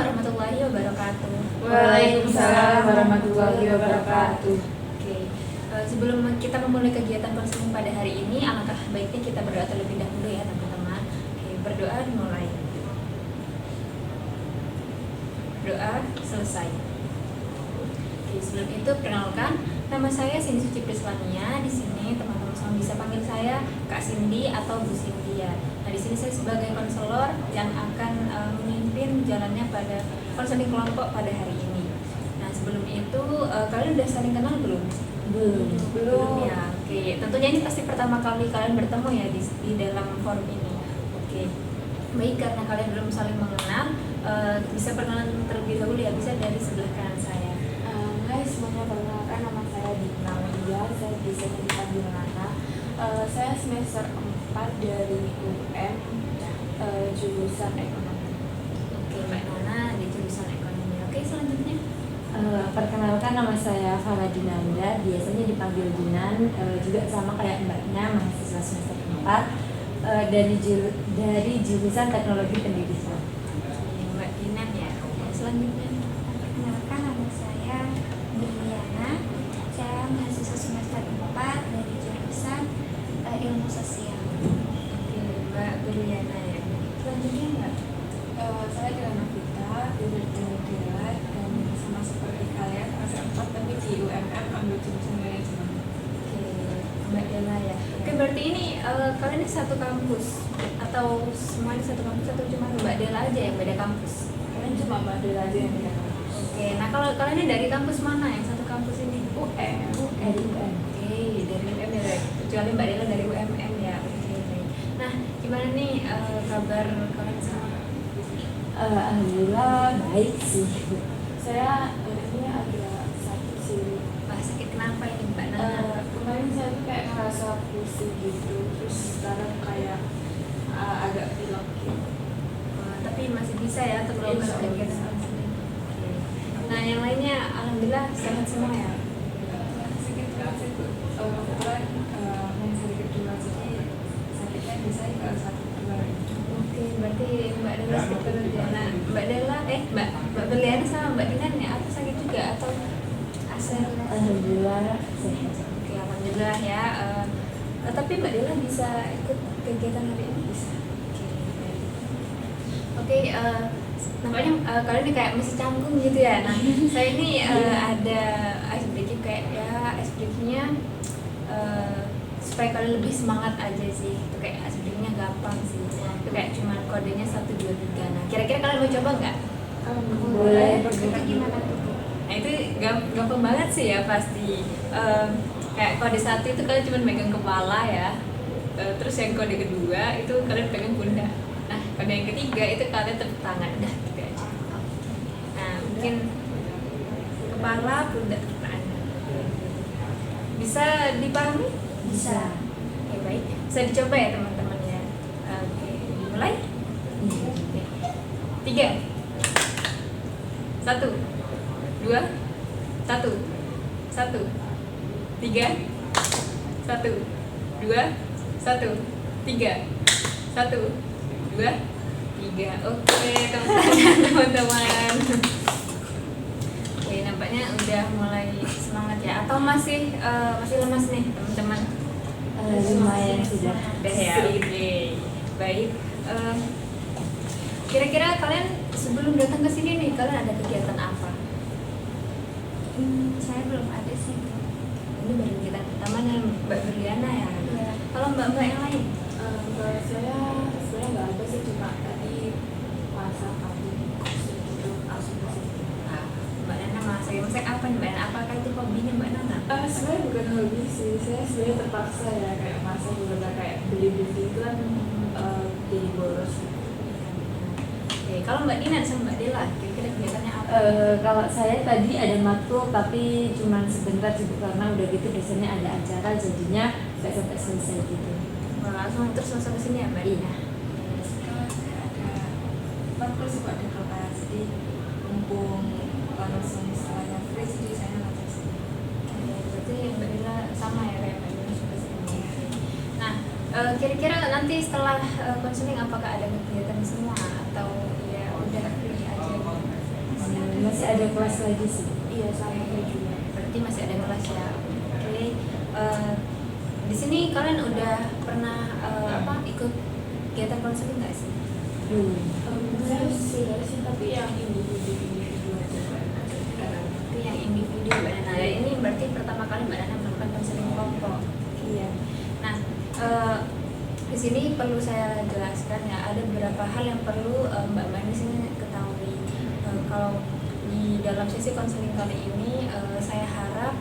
warahmatullahi wabarakatuh. Waalaikumsalam warahmatullahi wabarakatuh. Oke, sebelum kita memulai kegiatan konseling pada hari ini, alangkah baiknya kita berdoa terlebih dahulu ya teman-teman. Oke, berdoa dimulai. Doa selesai. Oke, sebelum itu perkenalkan, nama saya Cindy Suci Priswania. Di sini teman-teman semua bisa panggil saya Kak Cindy atau Bu Cindy ya. Nah, di sini saya sebagai konselor yang akan memimpin jalannya pada konseling kelompok pada hari ini. Nah, sebelum itu kalian udah saling kenal belum? Belum ya. Oke, tentunya ini pasti pertama kali kalian bertemu ya di dalam forum ini. Oke. Baik, karena kalian belum saling mengenal, bisa perkenalan terlebih dahulu ya, bisa dari sebelah kanan saya. Hai semuanya, perkenalkan nama saya Dina Media, saya biasanya dipanggil Nana. Saya semester 4 dari UM, jurusan ekonomi. Oke, Mbak Nana di jurusan ekonomi. Oke, selanjutnya. Perkenalkan nama saya Farah Dinanda, biasanya dipanggil Dinan, juga sama kayak mbaknya, mahasiswa semester 4 dari jurusan teknologi pendidikan. Mbak Dinan ya. Oke, selanjutnya. Perkenalkan, nama saya Liliana. Saya mahasiswa semester 4 dari jurusan ilmu sosial. Oke, Mbak Berliana ya. Selanjutnya Mbak. Saya Kirana Vita, dari Delat, dan sama seperti kalian, semester 4 tapi di UMM ambil jurusan manajemen. Oke, Mbak Dela ya. Oke, berarti ini kalian ini satu kampus atau semuanya satu kampus atau cuma Mbak Dela aja yang beda kampus? Kalian cuma Mbak Dela aja yang beda kampus. Oke, nah kalau kalian ini dari kampus mana yang satu kampus ini? UM. Dari UM. Oke, dari UM ya. Kecuali Mbak Dela dari UMM ya. Oke, baik. Nah, gimana nih kabar kalian semua? Alhamdulillah baik sih. Saya ini agak sakit sih. Wah, sakit kenapa ini Mbak Nana? Kemarin saya tuh kayak ngerasa pusing gitu, terus sekarang kayak agak pilek gitu. Tapi masih bisa ya untuk melakukan Insya Allah kegiatan bisa. konseling. Oke. Nah, yang lainnya alhamdulillah sehat semua ya. Sakit keras itu kebetulan mau sedikit dulu, jadi sakitnya biasanya kalau sakit dulu. Oke, berarti Mbak Dela sakit terus ya. Nah, Mbak Dela, Mbak Berliana sama Mbak Dinan ya, apa sakit juga atau asal? Alhamdulillah sehat. Oke, alhamdulillah ya. Tapi Mbak Dela bisa ikut kegiatan hari ini bisa. Oke, nampaknya kalian ini kayak masih canggung gitu ya. Nah, saya ini ada ice breaking kayak ya ice breakingnya supaya kalian lebih semangat aja sih. Itu kayak ice breakingnya gampang sih. Itu kayak cuman kodenya 1, 2, 3. Nah, kira-kira kalian mau coba nggak? Boleh. Itu gimana tuh? Nah, itu gampang banget sih ya pasti. Kayak kode 1 itu kalian cuma megang kepala ya. Terus yang kode kedua itu kalian pegang pundak. Nah, kode yang ketiga itu kalian tepuk tangan. Udah gitu aja. Nah, mungkin kepala, pundak, tepuk tangan. Bisa dipahami? Bisa. Oke, baik. Bisa dicoba ya teman-teman ya. Oke, mulai. Oke. 3 1 2 1 1 3 1 2 1 3 1 2 3. Oke, teman-teman. Oke, nampaknya udah mulai semangat ya, atau masih lemas nih teman-teman? Lumayan sudah. Udah ya, oke. Baik. Kira-kira kalian sebelum datang ke sini nih, kalian ada kegiatan apa? Saya belum ada sih. Ini baru kegiatan pertama nih Mbak Berliana ya. Iya. Kalau mbak-mbak yang lain? Kalau saya sebenarnya nggak ada sih, cuma tadi masa kami kostum itu langsung ke situ. Nah, Mbak Nana masak apa nih Mbak Nana? Apakah itu hobinya Mbak Nana? Sebenarnya bukan hobi sih, saya sebenarnya terpaksa ya, kayak masa bener kayak beli-beli itu kan jadi boros gitu. Oke, kalau Mbak Dina sama Mbak Dela, kira-kira kegiatannya apa? Kalau saya tadi ada matkul tapi cuman sebentar sibuk karena udah gitu biasanya ada acara jadinya nggak sampai selesai gitu. Wah, langsung terus ke sini ya Mbak Dina? Kalau saya ada matkul sih Pak di kelas, jadi mumpung langsung sekolahnya free, jadi saya langsung sini. Berarti Mbak Dela sama ya kayak Mbak Dina juga sini. Nah, kira-kira nanti setelah konseling apakah ada kegiatan semua atau ya udah free aja? ada kelas lagi sih. Iya, sama saya juga. Berarti masih ada kelas ya. Oke. Di sini kalian udah pernah ikut kegiatan konseling nggak sih? Saya sih, tapi yang individu aja. Itu yang individu Mbak Nana. Dan ini berarti pertama kali Mbak Nana melakukan konseling kelompok. Iya. Nah, di sini perlu saya jelaskan ya, ada beberapa hal yang perlu Mbak di sini ketahui. Kalau di dalam sesi konseling kali ini, saya harap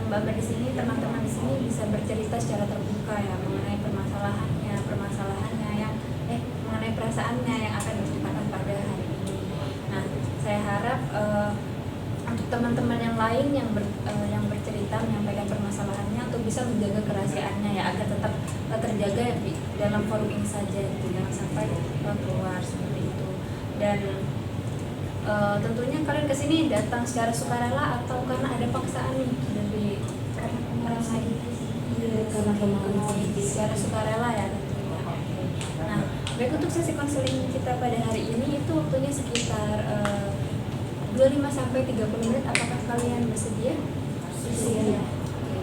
Mbak di sini, teman-teman di sini bisa bercerita secara terbuka ya mengenai permasalahannya yang mengenai perasaannya yang akan diceritakan pada hari ini. Nah, saya harap untuk teman-teman yang lain yang bercerita menyampaikan permasalahannya untuk bisa menjaga kerahasiaannya ya, agar tetap terjaga di dalam forum ini saja gitu, jangan sampai keluar seperti itu. Dan tentunya kalian kesini datang secara sukarela atau karena ada paksaan nih dari Karena pengurangan Iya, karena kemauan. secara sukarela ya tentunya. Oke. Nah, baik, untuk sesi konseling kita pada hari ini itu waktunya sekitar 25 sampai 30 menit. Apakah kalian bersedia? Bersedia. Oke.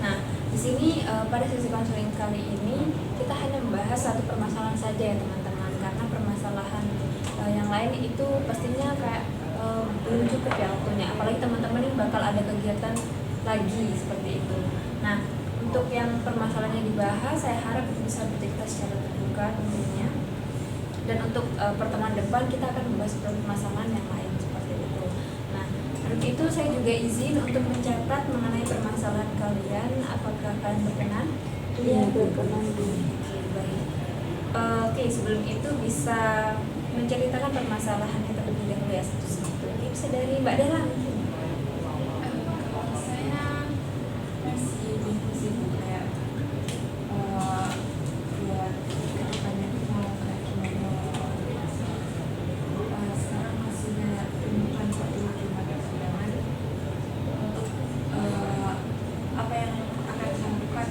Nah, di sini pada sesi konseling kali ini kita hanya membahas satu permasalahan saja ya teman-teman, karena permasalahan yang lain itu pastinya kayak belum cukup ya waktunya, apalagi teman-teman ini bakal ada kegiatan lagi seperti itu. Nah, untuk yang permasalahannya dibahas, saya harap itu bisa bercerita secara terbuka tentunya. Dan untuk pertemuan depan kita akan membahas permasalahan yang lain seperti itu. Nah, untuk itu saya juga izin untuk mencatat mengenai permasalahan kalian. Apakah kalian berkenan? Iya, berkenan. Oke, baik. Oke, sebelum itu bisa menceritakan permasalahannya terlebih dahulu ya satu-satu. Oke, bisa dari Mbak Dela mungkin. Saya masih bingung sih kayak buat kedepannya tuh mau kayak gimana. Sekarang masih banyak temukan waktu gimana sedangkan untuk apa yang akan saya lakukan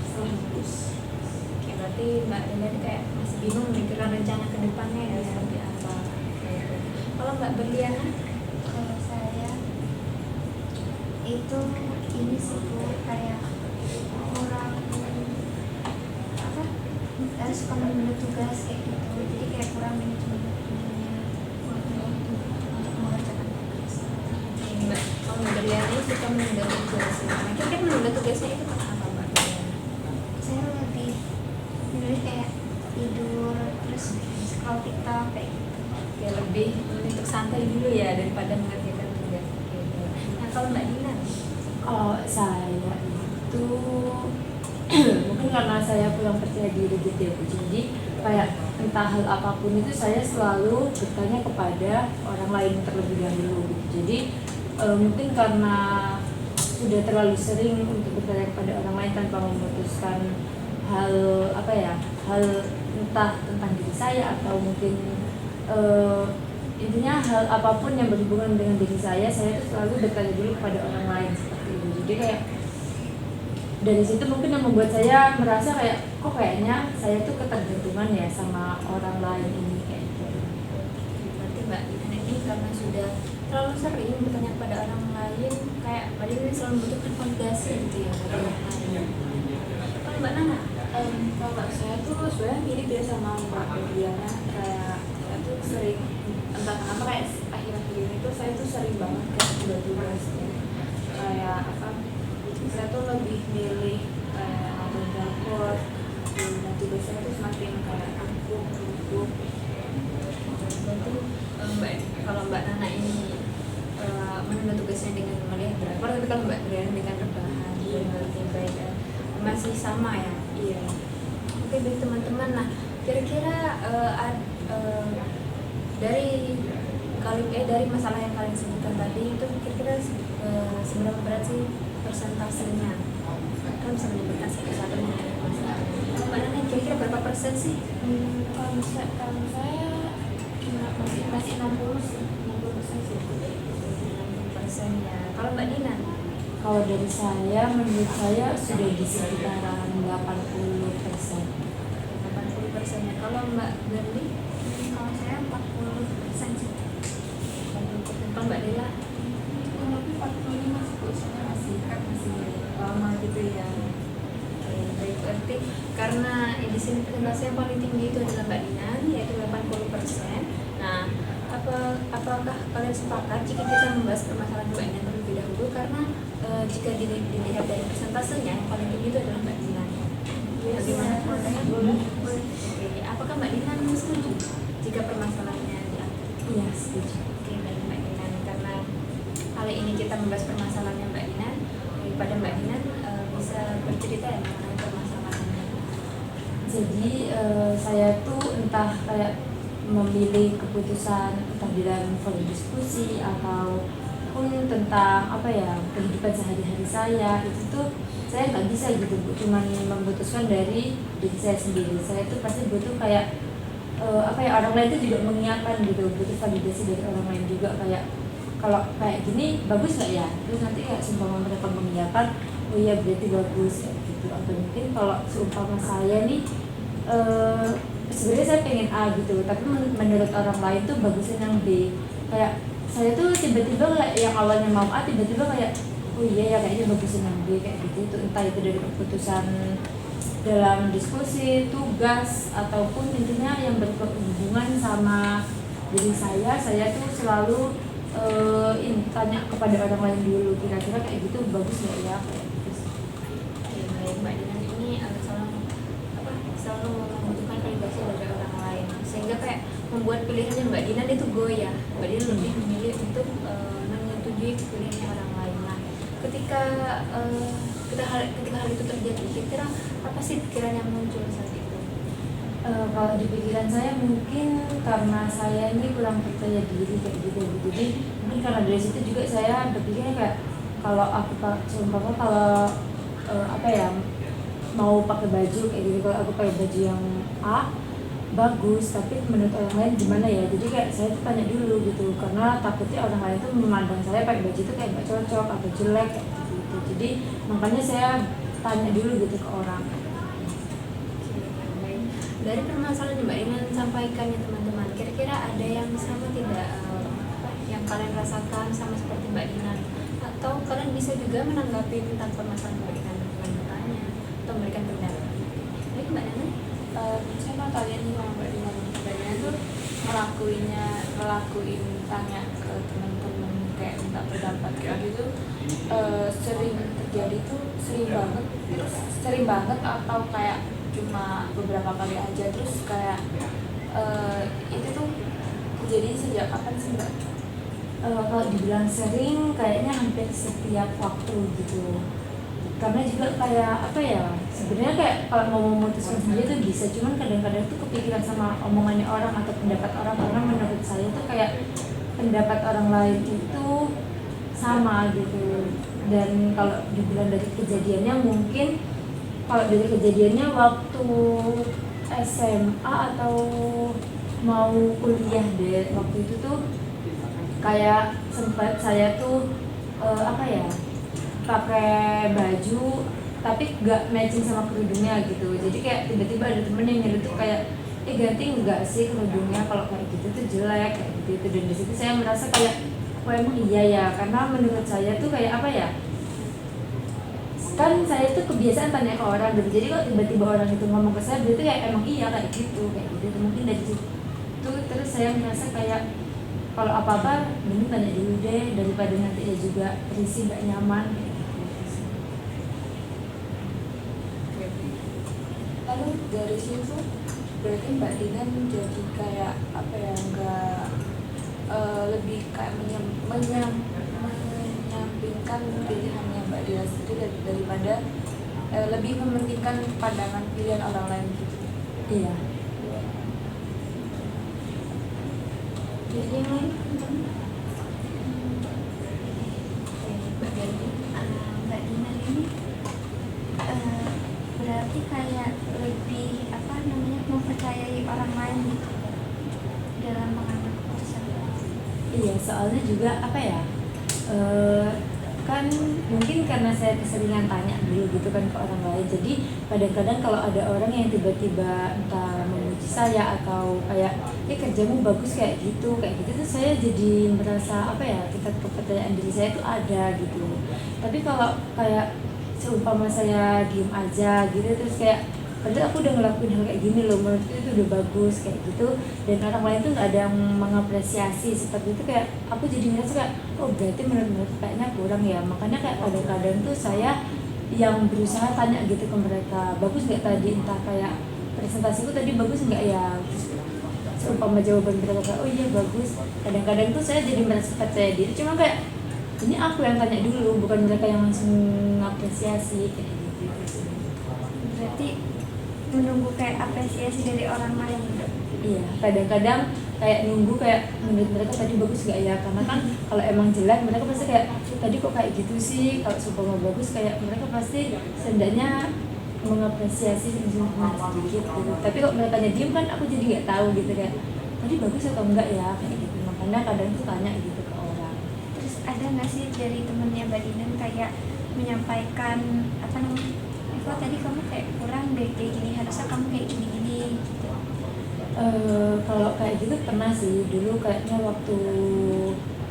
setelah lulus. Oke, berarti Mbak Dela ini kayak masih bingung memikirkan rencana ke depannya ya seperti apa. Oke. Kalau Mbak Berliana? Kalau saya itu ini sih Bu, kayak kurang harus suka menunda tugas kayak gitu, jadi kayak kurang manajemennya waktu untuk mengerjakan tugas. Oke, Mbak, kalau Mbak Berliana ini suka menunda tugas. Nah, kira-kira menunda tugasnya itu karena apa Mbak Berliana? Saya lebih memilih kayak tidur terus scroll TikTok kayak gitu. Ya lebih untuk santai dulu ya daripada mengerjakan tugas. Oke. Nah, kalau Mbak Dina? Kalau saya itu mungkin karena saya kurang percaya diri gitu ya, jadi kayak entah hal apapun itu saya selalu bertanya kepada orang lain terlebih dahulu gitu. Jadi mungkin karena sudah terlalu sering untuk bertanya kepada orang lain tanpa memutuskan hal hal entah tentang diri saya atau mungkin intinya hal apapun yang berhubungan dengan diri saya tuh selalu bertanya dulu kepada orang lain seperti itu. Jadi kayak dari situ mungkin yang membuat saya merasa kayak kok kayaknya saya tuh ketergantungan ya sama orang lain ini kayak gitu. Berarti Mbak Dina ini karena sudah terlalu sering bertanya kepada orang lain, kayak Mbak Dina ini selalu membutuhkan fondasi gitu ya dari orang lain. Kalau Mbak Nana? Kalau saya tuh sebenarnya mirip ya sama Mbak Diana, kayak saya tuh sering entah kenapa kayak akhir-akhir ini tuh saya tuh sering banget kayak tugas kayak apa, saya tuh lebih milih kayak nonton drakor, dan tugas saya tuh semakin kayak numpuk. Berarti kalau Mbak Nana ini menunda tugasnya dengan melihat drakor, tapi kalau Mbak Diana dengan rebahan dan lebih baik masih sama ya? Iya. Oke, baik teman-teman. Nah, kira-kira dari masalah yang kalian sebutkan tadi itu kira-kira seberapa berat sih persentasenya? Kan bisa menyebutkan satu-satu mengenai masalah. Kalau Mbak Nana kira-kira berapa persen sih? Kalau saya masih 60 sih, 60% sih. 60% ya. Kalau Mbak Dina? Kalau dari saya, menurut saya sudah di sekitaran 80%. 80% ya. Kalau Mbak Berli? Kalau saya 40% sih. 40%. Kalau Mbak Dila? di sini persentase yang paling tinggi itu adalah Mbak Dinan, yaitu 80%. Nah, apakah kalian sepakat jika kita membahas permasalahan Mbak Dinan terlebih dahulu? Karena jika dilihat dari persentasenya yang paling tinggi itu adalah Mbak Dinan. Bagaimana? Boleh. Oke, apakah Mbak Dinan setuju jika permasalahannya diangkat? Iya, setuju. Oke, baik Mbak Dinan. Karena kali ini kita membahas permasalahannya Mbak Dinan, daripada Mbak Dinan bisa bercerita ya mengenai permasalahannya. Jadi saya tuh entah kayak memilih keputusan entah di dalam forum diskusi ataupun tentang apa ya kehidupan sehari-hari saya itu tuh saya nggak bisa gitu Bu, cuman memutuskan dari diri saya sendiri. Saya tuh pasti butuh kayak apa ya orang lain tuh juga mengiyakan gitu, butuh validasi dari orang lain juga kayak kalau kayak gini bagus nggak ya, terus nanti kayak seumpama mereka mengiyakan oh iya berarti bagus kayak gitu. Atau mungkin kalau seumpama saya nih sebenarnya saya pengen A gitu, tapi menurut orang lain tuh bagusin yang B. Kayak saya tuh tiba-tiba yang awalnya mau A tiba-tiba kayak oh iya ya kayaknya bagusin yang B kayak gitu. Itu entah itu dari keputusan dalam diskusi, tugas ataupun intinya yang berhubungan sama diri saya tuh selalu tanya kepada orang lain dulu kira-kira kayak gitu bagus nggak ya kayak gitu. Oke, baik Mbak Dinan ini selalu membutuhkan validasi dari orang lain sehingga kayak membuat pilihannya Mbak Dinan itu goyah. Mbak Dinan lebih memilih untuk menyetujui pilihannya orang lain. Nah, ketika hal itu terjadi, kira-kira apa sih pikiran yang muncul saat itu? Kalau di pikiran saya mungkin karena saya ini kurang percaya diri kayak gitu. Jadi mungkin karena dari situ juga saya berpikirnya kayak kalau aku seumpama kalau apa ya mau pakai baju kayak gitu, kalau aku pakai baju yang A bagus tapi menurut orang lain gimana ya, jadi kayak saya tuh tanya dulu gitu karena takutnya orang lain tuh memandang saya pakai baju itu kayak nggak cocok atau jelek kayak gitu. Jadi makanya saya tanya dulu gitu ke orang. Dari permasalahan yang Mbak Dinan sampaikan ya teman-teman, kira-kira ada yang sama tidak yang kalian rasakan sama seperti Mbak Dinan, atau kalian bisa juga menanggapi tentang permasalahan Mbak Dinan dengan bertanya atau memberikan pendapat? Baik Mbak Dinan. Saya kalian nih sama Mbak Dinan tuh ngelakuin tanya ke teman-teman kayak minta pendapat kayak gitu sering terjadi tuh sering banget atau kayak cuma beberapa kali aja, terus kayak itu tuh terjadi sejak kapan sih Mbak? Kalau dibilang sering kayaknya hampir setiap waktu gitu. Karena juga kayak apa ya sebenarnya kayak kalau mau memutuskan sendiri tuh bisa, cuman kadang-kadang tuh kepikiran sama omongannya orang atau pendapat orang, karena menurut saya tuh kayak pendapat orang lain itu sama gitu. Dan kalau dibilang dari kejadiannya mungkin kalau dari kejadiannya waktu SMA atau mau kuliah deh, waktu itu tuh kayak sempat saya tuh apa ya pakai baju tapi nggak matching sama kerudungnya gitu. Jadi kayak tiba-tiba ada temen yang nyuruh tuh kayak ganti nggak sih kerudungnya, kalau kayak gitu tuh jelek kayak gitu. Dan di situ saya merasa kayak wah emang iya ya, karena menurut saya tuh kayak apa ya, kan saya tuh kebiasaan tanya ke orang gitu. Jadi kalau tiba-tiba orang itu ngomong ke saya berarti kayak emang iya kayak gitu mungkin dari situ terus saya merasa kayak kalau apa-apa mending tanya dulu deh daripada nanti ya juga terisi nggak nyaman kayak gitu. Lalu dari situ berarti Mbak Dinan jadi kayak apa ya nggak lebih kayak menyampingkan pilihannya Mbak Dinan sendiri daripada lebih mementingkan pandangan pilihan orang lain gitu. Iya. Jadi yang lain? Mbak Dinan ini berarti kayak lebih apa namanya mempercayai orang lain gitu dalam mengambil keputusan. Iya, soalnya juga apa ya kan mungkin karena saya keseringan tanya dulu gitu kan ke orang lain, jadi kadang-kadang kalau ada orang yang tiba-tiba entah memuji saya atau kayak kerjamu bagus kayak gitu tuh saya jadi merasa apa ya tingkat kepercayaan diri saya tuh ada gitu. Tapi kalau kayak seumpama saya diem aja gitu terus kayak padahal aku udah ngelakuin hal kayak gini loh, menurut itu udah bagus kayak gitu, dan orang lain tuh nggak ada yang mengapresiasi seperti itu. Kayak aku jadi ngerasa kayak oh berarti menurut kayaknya kurang ya. Makanya kayak kadang-kadang tuh saya yang berusaha tanya gitu ke mereka, bagus nggak tadi, entah kayak presentasiku tadi bagus nggak ya, seumpama jawaban mereka kayak oh iya bagus. Kadang-kadang tuh saya jadi merasa percaya diri, cuma kayak ini aku yang tanya dulu, bukan mereka yang langsung ngapresiasi kayak gitu. Berarti menunggu kayak apresiasi dari orang lain gitu. Iya, kadang-kadang kayak nunggu kayak menurut mereka tadi bagus nggak ya, karena kan kalau emang jelek mereka pasti kayak tadi kok kayak gitu sih. Kalau seumpama bagus kayak mereka pasti seenggaknya mengapresiasi sedikit gitu. Tapi kok mereka diem kan aku jadi nggak tahu gitu, kayak tadi bagus atau enggak ya kayak gitu. Makanya kadang tuh tanya gitu ke orang. Terus ada nggak sih dari temennya Mbak Dinan kayak menyampaikan apa namanya, Eva tadi kamu kayak kurang deh kayak gini, harusnya kamu kayak gini-gini gitu. Kalau kayak gitu pernah sih dulu, kayaknya waktu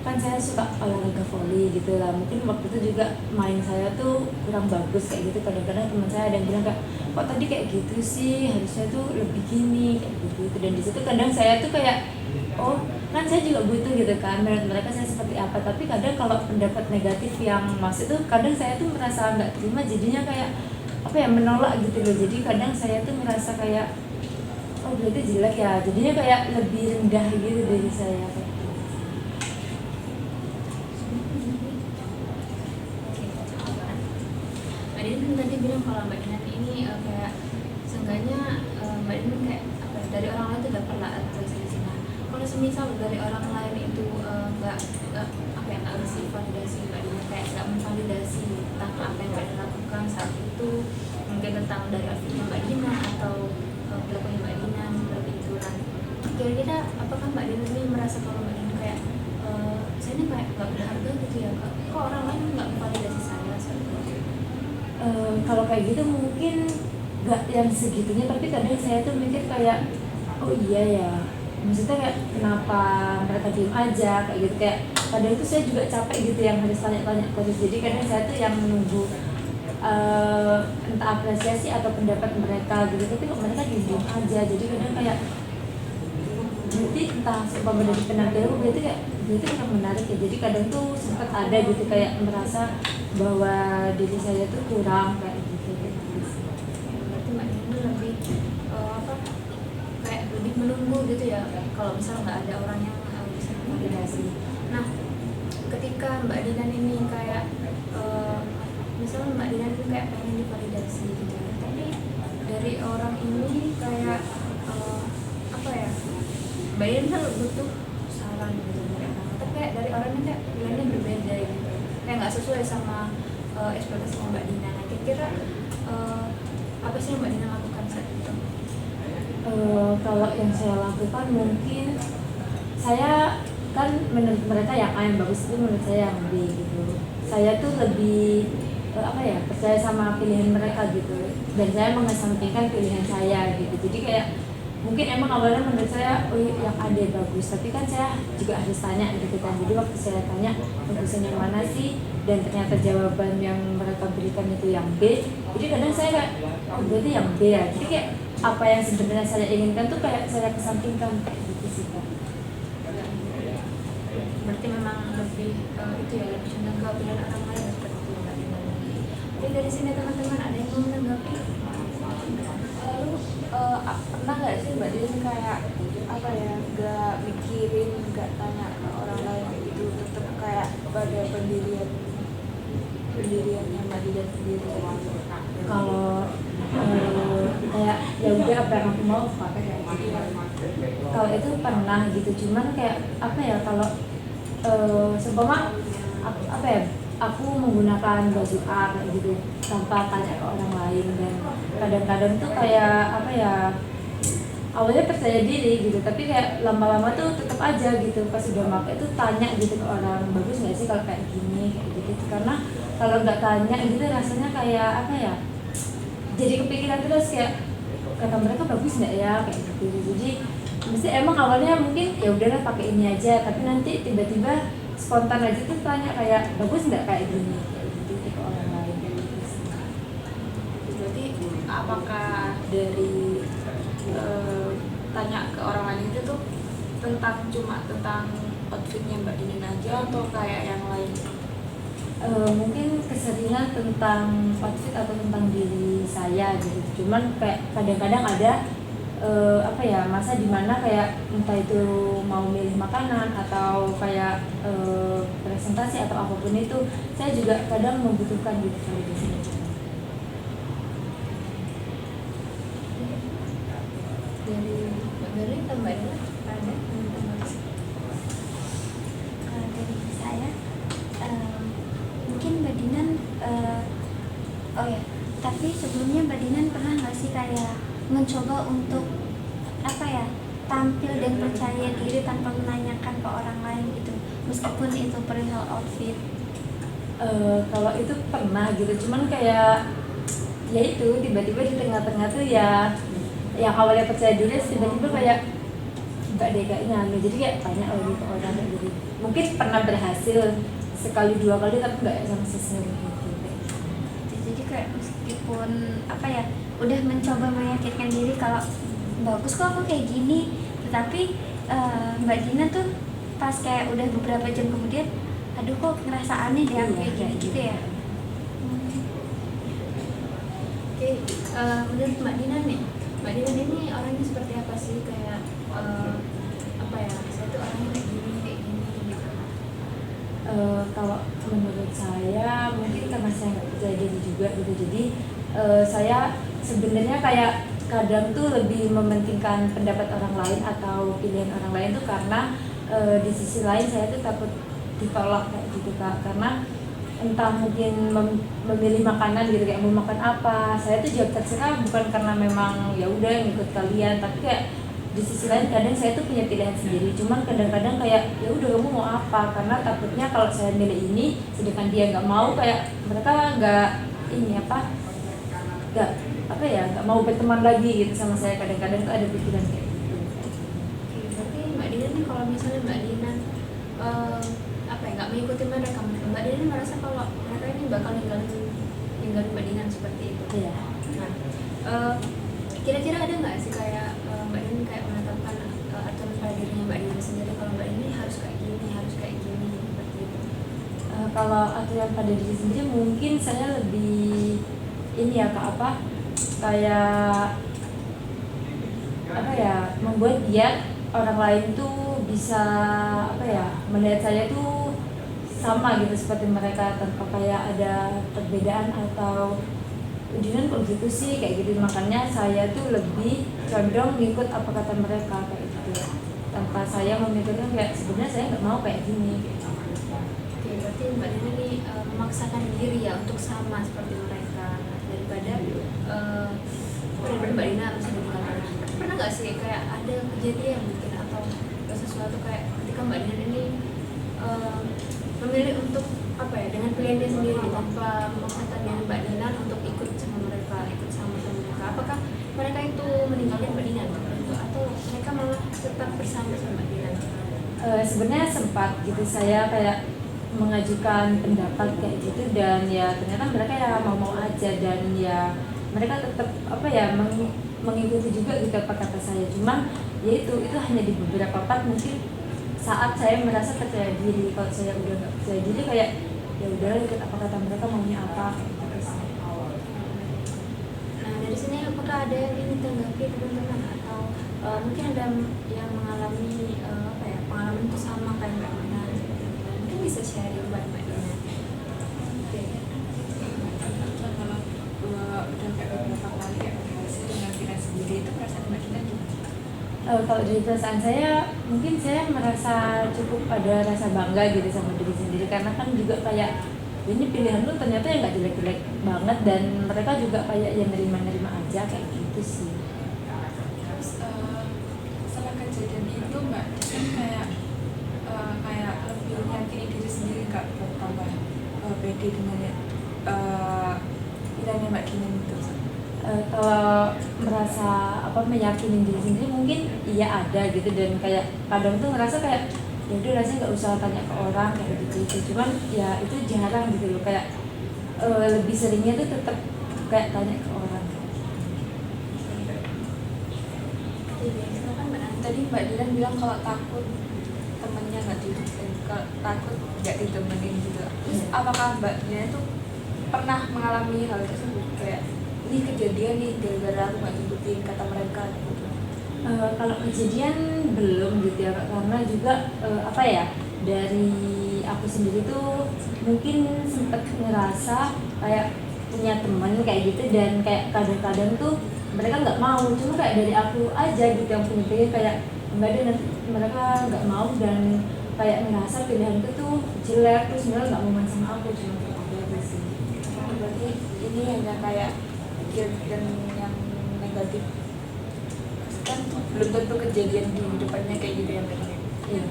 kan saya suka olahraga volley gitu lah, mungkin waktu itu juga main saya tuh kurang bagus kayak gitu. Kadang-kadang teman saya ada yang bilang kayak kok tadi kayak gitu sih, harusnya tuh lebih gini kayak gitu. Dan di situ kadang saya tuh kayak oh kan saya juga butuh gitu kan, menurut mereka saya seperti apa. Tapi kadang kalau pendapat negatif yang masuk tuh kadang saya tuh merasa nggak terima, jadinya kayak apa ya, menolak gitu loh. Jadi kadang saya tuh merasa kayak oh berarti jelek ya, jadinya kayak lebih rendah gitu dari saya. Mbak Dinan tadi bilang kalau Mbak Dinan ini kayak seenggaknya Mbak Dinan kayak apa ya, dari orang lain tuh dapat lah apresiasi. Nah, kalau semisal dari orang lain itu nggak apa ya, nggak ngasih validasi Mbak Dinan, kayak nggak memvalidasi tentang apa yang Mbak Dinan lakukan saat itu, mungkin tentang dari outfitnya Mbak Dinan atau perilakunya Mbak Dinan seperti itu. Nah, kira-kira apakah Mbak Dinan ini merasa kalau Mbak Dinan kayak saya ini kayak nggak berharga gitu ya, kok orang lain nggak memvalidasi saya seperti itu? Kalau kayak gitu mungkin nggak yang segitunya, tapi kadang saya tuh mikir kayak oh iya ya, maksudnya kayak kenapa mereka diem aja kayak gitu. Kayak kadang itu saya juga capek gitu yang harus tanya-tanya terus. Jadi kadang saya tuh yang menunggu entah apresiasi atau pendapat mereka gitu, tapi kok mereka diem aja. Jadi kadang kayak berarti entah seumpama dari penampilan berarti kayak berarti kurang menarik ya. Jadi kadang tuh sempat ada gitu kayak merasa bahwa diri saya tuh kurang kayak gitu. Berarti Mbak Dinan lebih apa, kayak lebih menunggu gitu ya, kalau misalnya nggak ada orang yang bisa memvalidasi. Nah, ketika Mbak Dinan ini kayak misalnya Mbak Dinan itu kayak pengen divalidasi gitu ya, tapi dari orang ini kayak apa ya, Mbak Dinan kan butuh saran gitu dari orang, tapi kayak dari orangnya kayak bilangnya berbeda gitu, kayak nggak sesuai sama ekspektasi Mbak Dinan. Nah, kira-kira apa sih yang Mbak Dinan lakukan saat itu? Kalau yang saya lakukan mungkin saya kan menurut mereka yang A yang bagus itu menurut saya yang B gitu. Saya tuh lebih apa ya, percaya sama pilihan mereka gitu, dan saya mengesampingkan pilihan saya gitu. Jadi kayak mungkin emang awalnya menurut saya oh yang A deh bagus, tapi kan saya juga harus tanya gitu kan. Jadi waktu saya tanya bagusnya yang mana sih, dan ternyata jawaban yang mereka berikan itu yang B, jadi kadang saya kayak oh berarti yang B ya. Jadi kayak apa yang sebenarnya saya inginkan tuh kayak saya kesampingkan kayak gitu sih kan. Berarti memang lebih itu ya, lebih cenderung ke pilihan orang lain seperti itu Mbak Dinan. Jadi dari sini teman-teman ada yang mau menanggapi? Lalu pernah nggak sih Mbak Dinan kayak apa ya, nggak mikirin, nggak tanya ke orang lain kayak gitu, tetap kayak pada pendiriannya Mbak Dinan sendiri? Kalau kayak ya udah apa yang aku mau pakai kayak gitu. Kalau itu pernah gitu, cuman kayak apa ya, kalau seumpama apa ya, aku menggunakan baju A kayak gitu tanpa tanya ke orang lain, dan kadang-kadang tuh kayak apa ya, awalnya percaya diri gitu, tapi kayak lama-lama tuh tetap aja gitu pas udah pakai tuh tanya gitu ke orang, bagus nggak sih kalau kayak gini kayak gitu. Karena kalau nggak tanya gitu rasanya kayak apa ya, jadi kepikiran terus kayak kata mereka bagus nggak ya kayak gitu. Jadi mesti emang awalnya mungkin ya udahlah pakai ini aja, tapi nanti tiba-tiba spontan aja tuh tanya kayak bagus nggak kayak gini kayak gitu ke orang lain. Berarti apakah dari tanya ke orang lain itu tuh cuma tentang outfitnya Mbak Dinin aja atau kayak yang lain? Mungkin keseringan tentang outfit atau tentang diri saya gitu. Cuman kayak kadang-kadang ada masa dimana kayak entah itu mau milih makanan atau kayak presentasi atau apapun itu, saya juga kadang membutuhkan gitu validasi. Dari Mbak Berli atau Mbak Ella ada Kalau dari saya mungkin Mbak Dinan oh ya, tapi sebelumnya Mbak Dinan pernah nggak sih kayak mencoba untuk tampil dan percaya diri tanpa menanyakan ke orang lain gitu, meskipun itu perihal outfit? Kalau itu pernah gitu, cuman kayak ya itu tiba-tiba di tengah-tengah tuh ya yang awalnya percaya diri tiba-tiba kayak enggak deh kayaknya aneh, jadi kayak tanya lagi ke orang kayak gitu. Mungkin pernah berhasil sekali dua kali tapi enggak sama sesering gitu. Jadi kayak meskipun udah mencoba meyakinkan diri kalau bagus kok aku kayak gini, tetapi Mbak Dina tuh pas kayak udah beberapa jam kemudian, aduh kok ngerasa aneh deh aku kayak gini gitu ya. Oke, menurut Mbak Dina nih, Mbak Dina ini orangnya seperti apa sih? Kayak saya tuh orangnya kayak gini gitu. Kalau menurut saya mungkin karena saya nggak percaya diri juga gitu, jadi saya sebenarnya kayak kadang tuh lebih mementingkan pendapat orang lain atau pilihan orang lain tuh karena di sisi lain saya tuh takut ditolak kayak gitu Kak, karena entah mungkin memilih makanan gitu, kayak mau makan apa, saya tuh jawab terserah bukan karena memang ya udah ngikut kalian, tapi kayak di sisi lain kadang saya tuh punya pilihan sendiri, cuman kadang-kadang kayak ya udah kamu mau apa, karena takutnya kalau saya milih ini sedangkan dia nggak mau, kayak mereka nggak nggak mau berteman lagi gitu sama saya. Kadang-kadang tuh ada pikiran kayak gitu. Oke, berarti Mbak Dina nih kalau misalnya Mbak Dina nggak mengikuti mereka, Mbak Dina merasa kalau mereka ini bakal ninggalin Mbak Dina seperti itu. Iya. Nah, kira-kira ada nggak sih kayak Mbak Dina kayak menetapkan aturan pada dirinya Mbak Dina sendiri, kalau Mbak Dina harus kayak gini seperti itu? Kalau aturan pada diri sendiri mungkin saya lebih ini ya Kak, membuat dia orang lain tuh bisa melihat saya tuh sama gitu seperti mereka, tanpa kayak ada perbedaan atau ujian kok gitu sih kayak gitu. Makanya saya tuh lebih condong ngikut apa kata mereka kayak gitu, tanpa saya memikirkan kayak sebenarnya saya nggak mau kayak gini kayak gitu. Oke, berarti Mbak Dina nih memaksakan diri ya untuk sama seperti mereka, daripada Mbak Dina harus meninggalkan. Pernah nggak sih kayak ada kejadian mungkin atau sesuatu kayak ketika Mbak Dina ini memilih untuk dengan pilihannya sendiri tanpa memaksakan diri Mbak Dina untuk ikut sama mereka, apakah mereka itu meninggalkan Mbak Dina atau mereka malah tetap bersama sama Mbak Dina? Sebenarnya sempat gitu saya kayak mengajukan pendapat kayak gitu, dan ya ternyata mereka ya mau aja, dan ya mereka tetap mengikuti juga gitu apa kata saya. Cuman ya itu hanya di beberapa part, mungkin saat saya merasa percaya diri. Kalau saya udah nggak percaya diri kayak ya udah ikut apa kata mereka, maunya apa kayak gitu sih. Nah, dari sini apakah ada yang ingin tanggapi teman-teman, atau mungkin ada yang mengalami pengalaman itu sama kayak Mbak Dina seperti itu, mungkin bisa sharing buat Mbak Dina. Oke. Kalau udah kayak beberapa kali kayak berhasil dengan diri sendiri, itu perasaan Mbak Dina gimana? Kalau dari perasaan saya, mungkin saya merasa cukup ada rasa bangga gitu sama diri sendiri, karena kan juga kayak ini pilihan lu ternyata yang nggak jelek-jelek banget, dan mereka juga kayak yang nerima-nerima aja kayak gitu sih. Terus setelah kejadian itu Mbak Dina kayak lebih yakini diri sendiri, nggak bertambah pede dengan pilihannya Mbak Dina itu? Kalau merasa meyakini diri sendiri mungkin iya ada gitu, dan kayak kadang tuh ngerasa kayak ya udah rasanya nggak usah tanya ke orang kayak gitu. Cuman ya itu jarang gitu loh, kayak lebih seringnya tuh tetap kayak tanya ke orang. Iya, silakan Mbak Nanda. Tadi Mbak Dilan bilang kalau takut temennya nggak ditemenin, kalau takut nggak ditemenin gitu. Terus apakah Mbak Dilan itu pernah mengalami hal tersebut, kayak ini kejadian nih gara-gara aku nggak jemputin kata mereka gitu? Kalau kejadian belum gitu ya Kak, karena juga apa ya, dari aku sendiri tuh mungkin sempet ngerasa kayak punya temen kayak gitu, dan kayak kadang-kadang tuh mereka nggak mau, cuma kayak dari aku aja gitu yang punya pilihan, kayak enggak deh nanti mereka nggak mau, dan kayak ngerasa pilihanku tuh jelek, terus mereka nggak mau main sama aku, cuma kayak aku aja sih. Berarti ini hanya kayak pikiran yang negatif, kan belum tentu kejadian di depannya kayak gitu ya Mbak Dilan. Iya.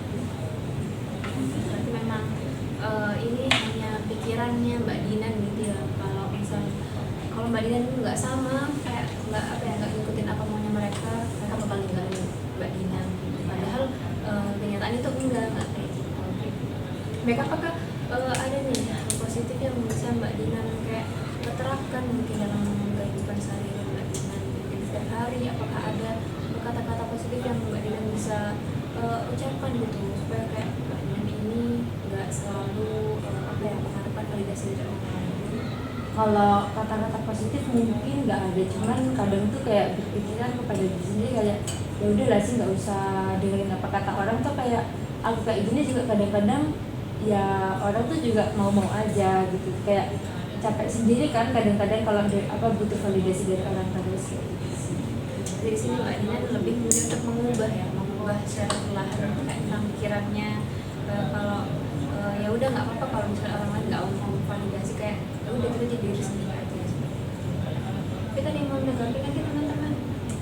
Berarti memang ini hanya pikirannya Mbak Dinan gitu ya. Kalau misalnya kalau Mbak Dinan itu nggak sama, kayak nggak apa ya, nggak ngikutin apa maunya mereka bakal ninggalin Mbak Dinan. Padahal kenyataan itu enggak kayak gitu. Mereka apakah ada nih hal positif yang bisa Mbak Dinan kayak terapkan mungkin dalam kehidupan sehari-hari Mbak Dinan mungkin setiap hari? Apakah ada kata-kata positif yang Mbak Dinan bisa ucapkan gitu supaya kayak Mbak Dinan ini nggak selalu apa ya, mengharapkan validasi dari orang lain? Kalau kata-kata positif mungkin nggak ada, cuman kadang tuh kayak berpikiran kepada diri sendiri kayak ya udahlah sih, nggak usah dengerin apa kata orang tuh. Kayak aku kayak gini juga kadang-kadang ya orang tuh juga mau-mau aja gitu, kayak capek sendiri kan kadang-kadang kalau apa butuh validasi dari orang terus kayak gitu sih. Dari sini Mbak Dinan lebih memilih untuk mengubah secara perlahan kayak tentang pikirannya. Kalau ya udah nggak apa-apa kalau misalnya orang lain nggak mau validasi, kayak ya udah kita jadi diri sendiri aja. Kita nih mau menanggapi nanti teman-teman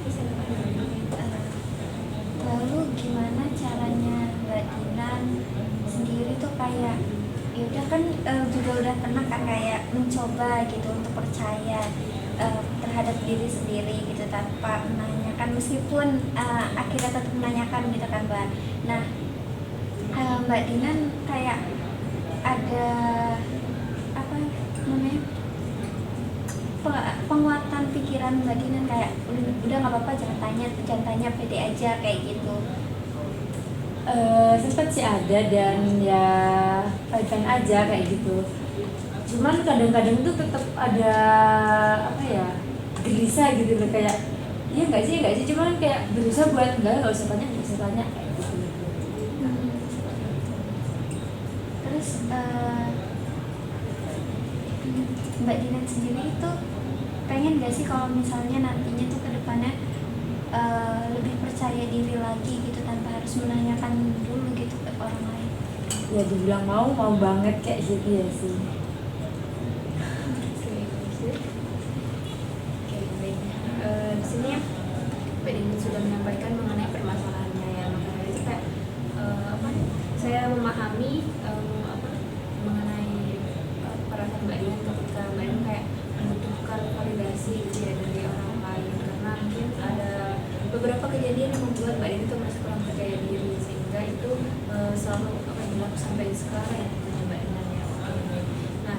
bisa Lalu gimana caranya Mbak Dinan sendiri tuh kayak ya udah kan juga udah pernah kan kayak mencoba gitu untuk percaya terhadap diri sendiri gitu tanpa menanyakan, meskipun akhirnya tetap menanyakan gitu kan Mbak. Nah Mbak Dinan kayak ada apa namanya, penguatan pikiran Mbak Dinan kayak udah nggak apa-apa, jangan tanya pede aja kayak gitu. Sempet sih ada, dan ya fine-fine aja kayak gitu. Cuman kadang-kadang tuh tetap ada apa ya, gelisah gitu loh, kayak iya nggak sih, cuman kayak berusaha buat nggak usah tanya kayak gitu. Terus Mbak Dinan sendiri itu pengen gak sih kalau misalnya nantinya tuh ke depannya lebih percaya diri lagi gitu tanpa harus menanyakan dulu gitu ke orang lain? Ya dibilang mau banget kayak gitu ya sih. Baik. Di sini ya Mbak Dinan sudah menyampaikan mengenai permasalahannya ya, makanya itu kayak apa? Saya memahami mengenai perasaan Mbak Dinan ketika Mbak Dinan kayak membutuhkan validasi gitu ya dari orang lain, karena mungkin ada beberapa kejadian yang membuat Mbak Dinan itu masih kurang percaya diri, sehingga itu selalu apa yang berlaku sampai sekarang ya dengan Mbak Dinan ya. Nah,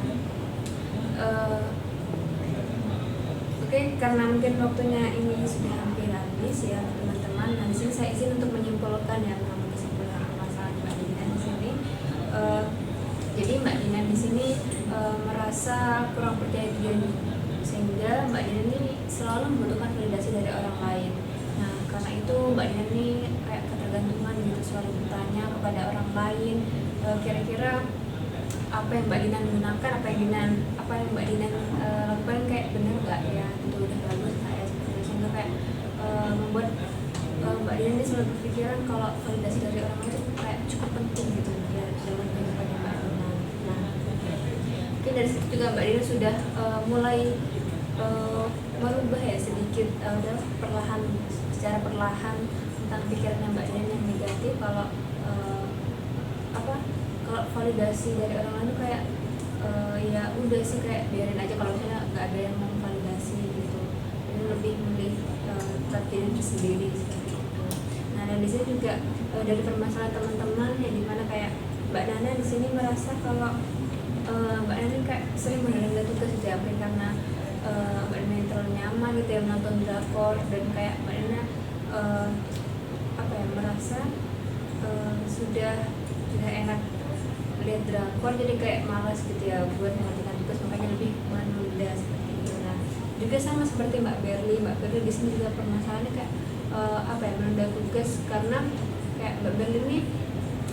oke, karena mungkin waktunya ini sudah hampir habis ya teman-teman. Nah, di sini saya izin untuk menyimpulkan ya, mengambil kesimpulan permasalahan Mbak Dinan di sini. Jadi Mbak Dinan di sini merasa kurang percaya diri, sehingga Mbak Dinan ini selalu membutuhkan validasi dari orang lain. Nah, karena itu Mbak Dinan ini kayak ketergantungan gitu, selalu bertanya kepada orang lain kira-kira apa yang Mbak Dinan gunakan, apa yang Mbak Dinan lakukan kayak benar nggak ya, itu udah bagus nggak ya, sehingga kayak membuat Mbak Dinan ini selalu berpikiran kalau validasi dari orang lain itu kayak cukup penting gitu ya dalam kehidupannya Mbak Dinan. Nah, mungkin dari situ juga Mbak Dinan sudah mulai merubah ya sedikit, secara perlahan tentang pikirannya Mbak Dinan yang negatif, kalau kalau validasi dari orang lain kayak ya udah sih, kayak biarin aja kalau misalnya nggak ada yang memvalidasi gitu. Ini lebih memilih diri sendiri seperti itu. Nah, dan di sini juga dari permasalahan teman-teman yang dimana kayak Mbak Nana di sini merasa kalau Mbak Nana kayak sering menunda tugas setiap hari karena Mbak Nana terlalu nyaman gitu ya menonton drakor, dan kayak Mbak Nana merasa sudah enak lihat drakor, jadi kayak malas gitu ya buat mengerjakan tugas, makanya lebih menunda seperti itu. Nah juga sama seperti Mbak Berli di sini juga permasalahannya kayak menunda tugas, karena kayak Mbak Berli ini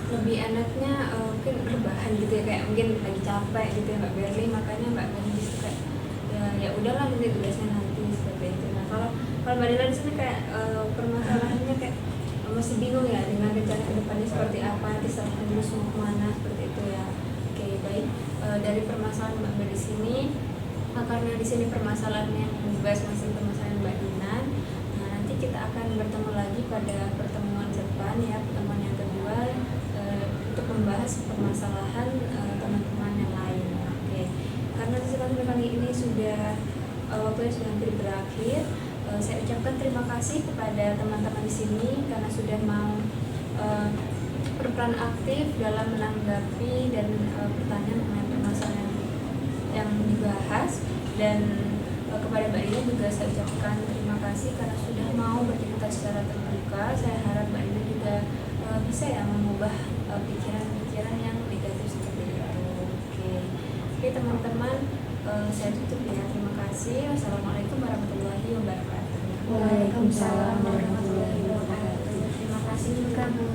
lebih enaknya mungkin rebahan gitu ya, kayak mungkin lagi capek gitu ya Mbak Berli, makanya Mbak Berli di situ kayak ya udahlah nanti tugasnya nanti seperti itu. Nah kalau Mbak Dina di sini kayak permasalahannya kayak masih bingung ya dengan rencana kedepannya seperti apa, nanti setelah lulus mau kemana seperti itu ya. Oke baik, dari permasalahan Mbak Ber di sini, karena di sini permasalahan yang dibahas masih permasalahan Mbak Dina. Nah nanti kita akan bertemu lagi pada pertemuan depan ya, pertemuan yang kedua untuk membahas permasalahan teman-teman yang lain. Oke, karena kesempatan kali ini sudah waktunya sudah hampir berakhir. Saya ucapkan terima kasih kepada teman-teman di sini karena sudah mau berperan aktif dalam menanggapi dan pertanyaan mengenai permasalahan yang dibahas, dan kepada Mbak Dina juga saya ucapkan terima kasih karena sudah mau bercerita secara terbuka. Saya harap Mbak Dina juga bisa ya mengubah pikiran-pikiran yang negatif seperti itu. Oke teman-teman, saya tutup ya. Terima kasih. Wassalamualaikum warahmatullahi wabarakatuh. Waalaikumsalam warahmatullahi wabarakatuh. Terima kasih juga Bu.